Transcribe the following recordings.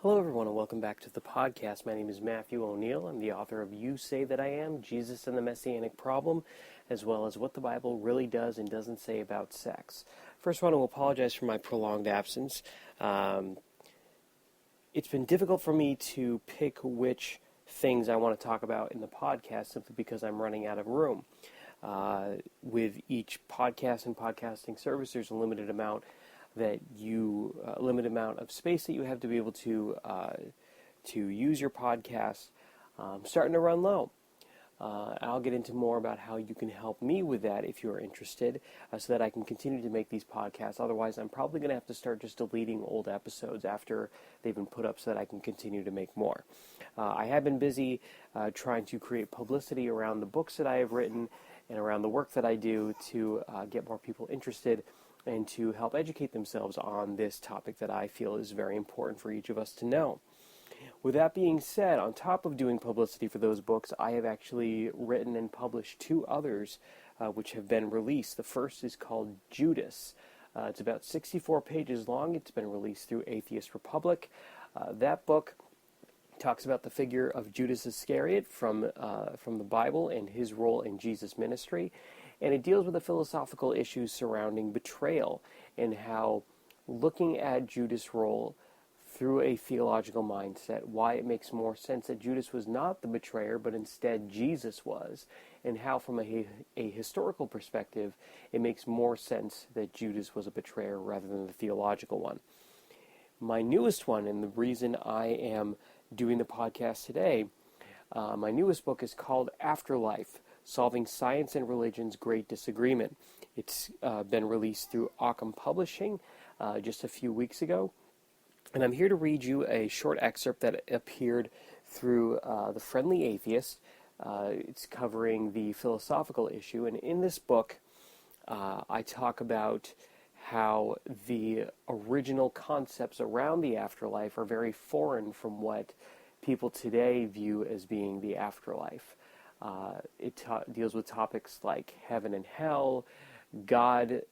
Hello everyone and welcome back to the podcast. My name is Matthew O'Neill. I'm the author of You Say That I Am, Jesus and the Messianic Problem, as well as What the Bible Really Does and Doesn't Say About Sex. First, I want to apologize for my prolonged absence. It's been difficult for me to pick which things I want to talk about in the podcast simply because I'm running out of room. With each podcast and podcasting service, there's a limited amount of space that you have to be able to use your podcast. Starting to run low. I'll get into more about how you can help me with that if you're interested, so that I can continue to make these podcasts. Otherwise, I'm probably going to have to start just deleting old episodes after they've been put up so that I can continue to make more. I have been busy trying to create publicity around the books that I have written and around the work that I do to get more people interested and to help educate themselves on this topic that I feel is very important for each of us to know. With that being said, on top of doing publicity for those books, I have actually written and published two others which have been released. The first is called Judas. It's about 64 pages long. It's been released through Atheist Republic. That book talks about the figure of Judas Iscariot from the Bible and his role in Jesus' ministry. And it deals with the philosophical issues surrounding betrayal and how looking at Judas' role through a theological mindset, why it makes more sense that Judas was not the betrayer, but instead Jesus was, and how from a historical perspective, it makes more sense that Judas was a betrayer rather than the theological one. My newest one, and the reason I am doing the podcast today, my newest book is called Afterlife: Solving Science and Religion's Great Disagreement. It's been released through Occam Publishing just a few weeks ago. And I'm here to read you a short excerpt that appeared through The Friendly Atheist. It's covering the philosophical issue. And in this book, I talk about how the original concepts around the afterlife are very foreign from what people today view as being the afterlife. It deals with topics like heaven and hell, God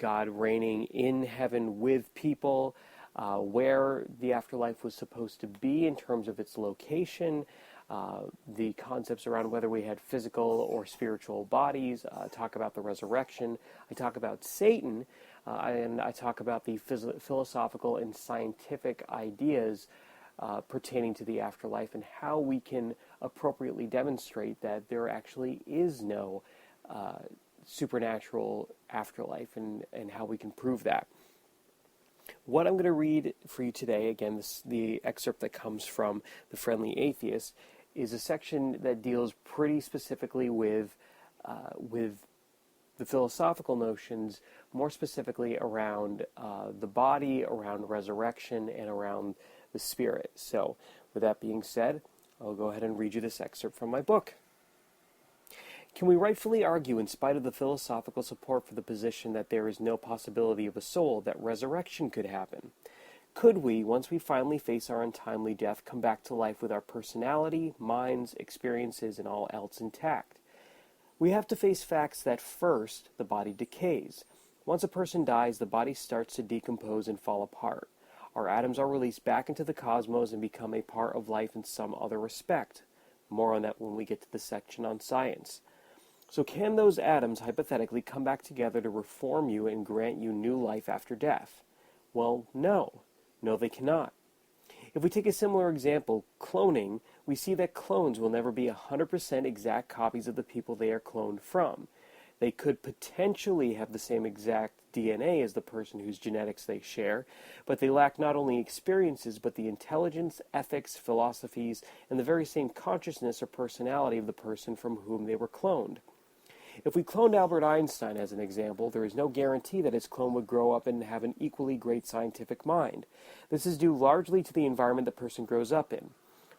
reigning in heaven with people, where the afterlife was supposed to be in terms of its location, the concepts around whether we had physical or spiritual bodies. I talk about the resurrection. I talk about Satan, and I talk about the philosophical and scientific ideas pertaining to the afterlife and how we can appropriately demonstrate that there actually is no supernatural afterlife and how we can prove that. What I'm going to read for you today, again, the excerpt that comes from The Friendly Atheist, is a section that deals pretty specifically with the philosophical notions, more specifically around the body, around resurrection, and around the spirit. So, with that being said, I'll go ahead and read you this excerpt from my book. Can we rightfully argue, in spite of the philosophical support for the position that there is no possibility of a soul, that resurrection could happen? Could we, once we finally face our untimely death, come back to life with our personality, minds, experiences, and all else intact? We have to face facts that first, the body decays. Once a person dies, the body starts to decompose and fall apart. Our atoms are released back into the cosmos and become a part of life in some other respect. More on that when we get to the section on science. So can those atoms hypothetically come back together to reform you and grant you new life after death? Well, no. No, they cannot. If we take a similar example, cloning, we see that clones will never be 100% exact copies of the people they are cloned from. They could potentially have the same exact DNA as the person whose genetics they share, but they lack not only experiences, but the intelligence, ethics, philosophies, and the very same consciousness or personality of the person from whom they were cloned. If we cloned Albert Einstein as an example, there is no guarantee that his clone would grow up and have an equally great scientific mind. This is due largely to the environment the person grows up in.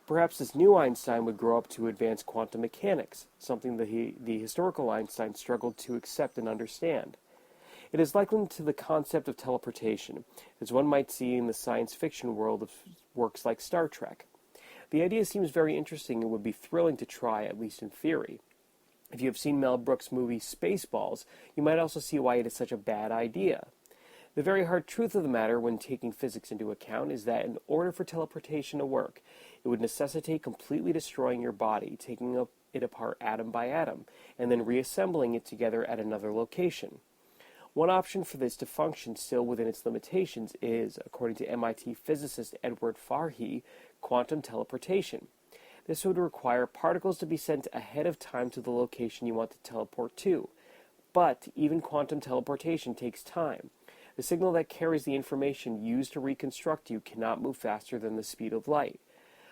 Perhaps this new Einstein would grow up to advanced quantum mechanics, something that the historical Einstein struggled to accept and understand. It is likened to the concept of teleportation, as one might see in the science fiction world of works like Star Trek. The idea seems very interesting and would be thrilling to try, at least in theory. If you have seen Mel Brooks' movie Spaceballs, you might also see why it is such a bad idea. The very hard truth of the matter when taking physics into account is that in order for teleportation to work, it would necessitate completely destroying your body, taking it apart atom by atom, and then reassembling it together at another location. One option for this to function still within its limitations is, according to MIT physicist Edward Farhi, quantum teleportation. This would require particles to be sent ahead of time to the location you want to teleport to. But even quantum teleportation takes time. The signal that carries the information used to reconstruct you cannot move faster than the speed of light.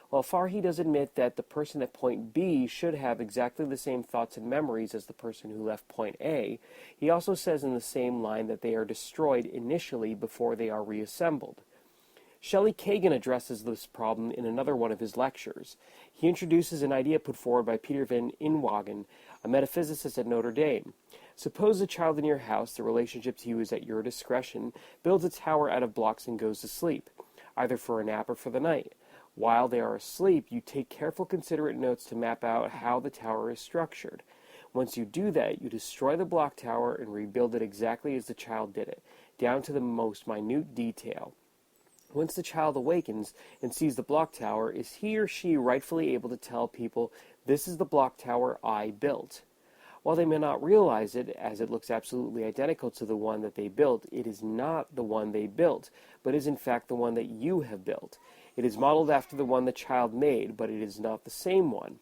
While Farhi does admit that the person at point B should have exactly the same thoughts and memories as the person who left point A, he also says in the same line that they are destroyed initially before they are reassembled. Shelley Kagan addresses this problem in another one of his lectures. He introduces an idea put forward by Peter van Inwagen, a metaphysicist at Notre Dame. Suppose a child in your house, the relationship to you is at your discretion, builds a tower out of blocks and goes to sleep, either for a nap or for the night. While they are asleep, you take careful, considerate notes to map out how the tower is structured. Once you do that, you destroy the block tower and rebuild it exactly as the child did it, down to the most minute detail. Once the child awakens and sees the block tower, is he or she rightfully able to tell people, "This is the block tower I built"? While they may not realize it, as it looks absolutely identical to the one that they built, it is not the one they built, but is in fact the one that you have built. It is modeled after the one the child made, but it is not the same one.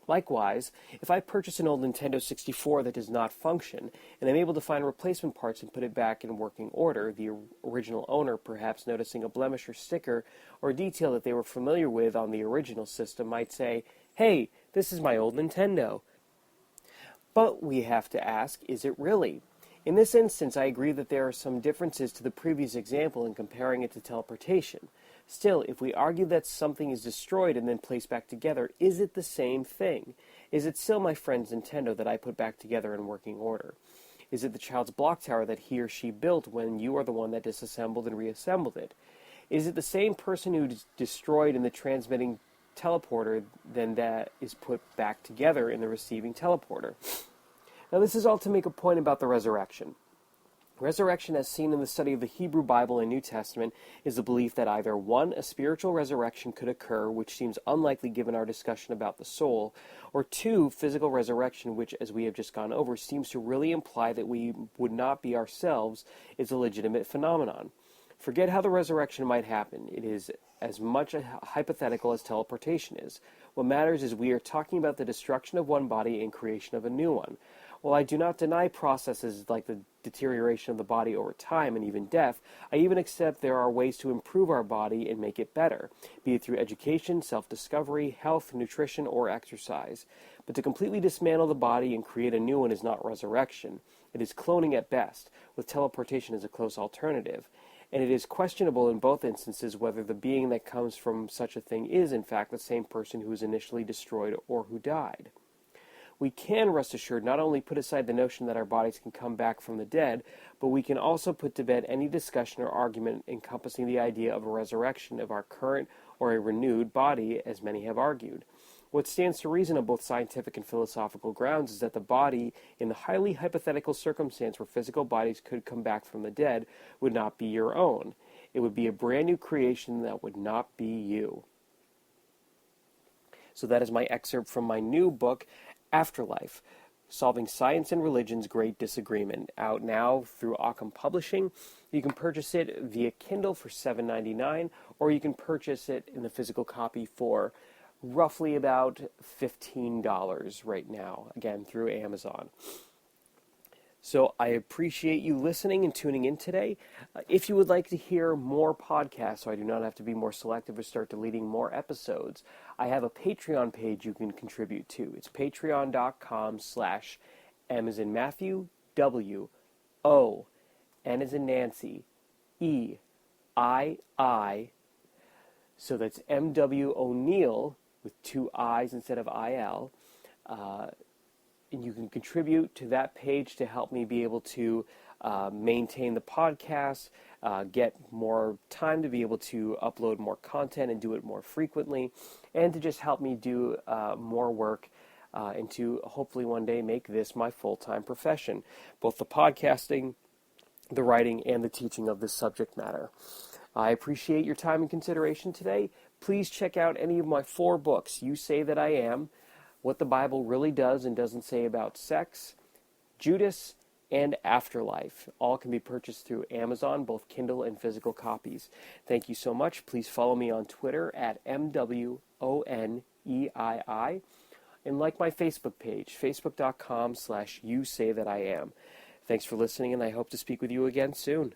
Likewise, if I purchase an old Nintendo 64 that does not function, and am able to find replacement parts and put it back in working order, the original owner, perhaps noticing a blemish or sticker or detail that they were familiar with on the original system, might say, "Hey, this is my old Nintendo." But we have to ask, is it really? In this instance, I agree that there are some differences to the previous example in comparing it to teleportation. Still, if we argue that something is destroyed and then placed back together, is it the same thing? Is it still my friend's Nintendo that I put back together in working order? Is it the child's block tower that he or she built when you are the one that disassembled and reassembled it? Is it the same person who destroyed in the transmitting teleporter then that is put back together in the receiving teleporter? Now, this is all to make a point about the resurrection. Resurrection, as seen in the study of the Hebrew Bible and New Testament, is the belief that either 1, a spiritual resurrection could occur, which seems unlikely given our discussion about the soul, or 2, physical resurrection, which, as we have just gone over, seems to really imply that we would not be ourselves, is a legitimate phenomenon. Forget how the resurrection might happen. It is as much a hypothetical as teleportation is. What matters is we are talking about the destruction of one body and creation of a new one. While I do not deny processes like the deterioration of the body over time and even death, I even accept there are ways to improve our body and make it better, be it through education, self-discovery, health, nutrition, or exercise. But to completely dismantle the body and create a new one is not resurrection. It is cloning at best, with teleportation as a close alternative. And it is questionable in both instances whether the being that comes from such a thing is in fact the same person who was initially destroyed or who died. We can, rest assured, not only put aside the notion that our bodies can come back from the dead, but we can also put to bed any discussion or argument encompassing the idea of a resurrection of our current or a renewed body, as many have argued. What stands to reason on both scientific and philosophical grounds is that the body, in the highly hypothetical circumstance where physical bodies could come back from the dead, would not be your own. It would be a brand new creation that would not be you. So that is my excerpt from my new book, Afterlife, Solving Science and Religion's Great Disagreement, out now through Occam Publishing. You can purchase it via Kindle for $7.99, or you can purchase it in the physical copy for roughly about $15 right now, again, through Amazon. So I appreciate you listening and tuning in today. If you would like to hear more podcasts, so I do not have to be more selective or start deleting more episodes, I have a Patreon page you can contribute to. It's patreon.com/M as in Matthew, W, O, N as in Nancy, E, I. So that's M.W. O'Neill with 2 I's instead of I.L. And you can contribute to that page to help me be able to maintain the podcast, get more time to be able to upload more content and do it more frequently, and to just help me do more work and to hopefully one day make this my full-time profession. Both the podcasting the writing and the teaching of this subject matter. I appreciate your time and consideration today. Please check out any of my 4 books, You Say That I Am, What the Bible Really Does and Doesn't Say About Sex, Judas, and Afterlife. All can be purchased through Amazon, both Kindle and physical copies. Thank you so much. Please follow me on Twitter at MWONEII and like my Facebook page, facebook.com/YouSayThatIam. Thanks for listening, and I hope to speak with you again soon.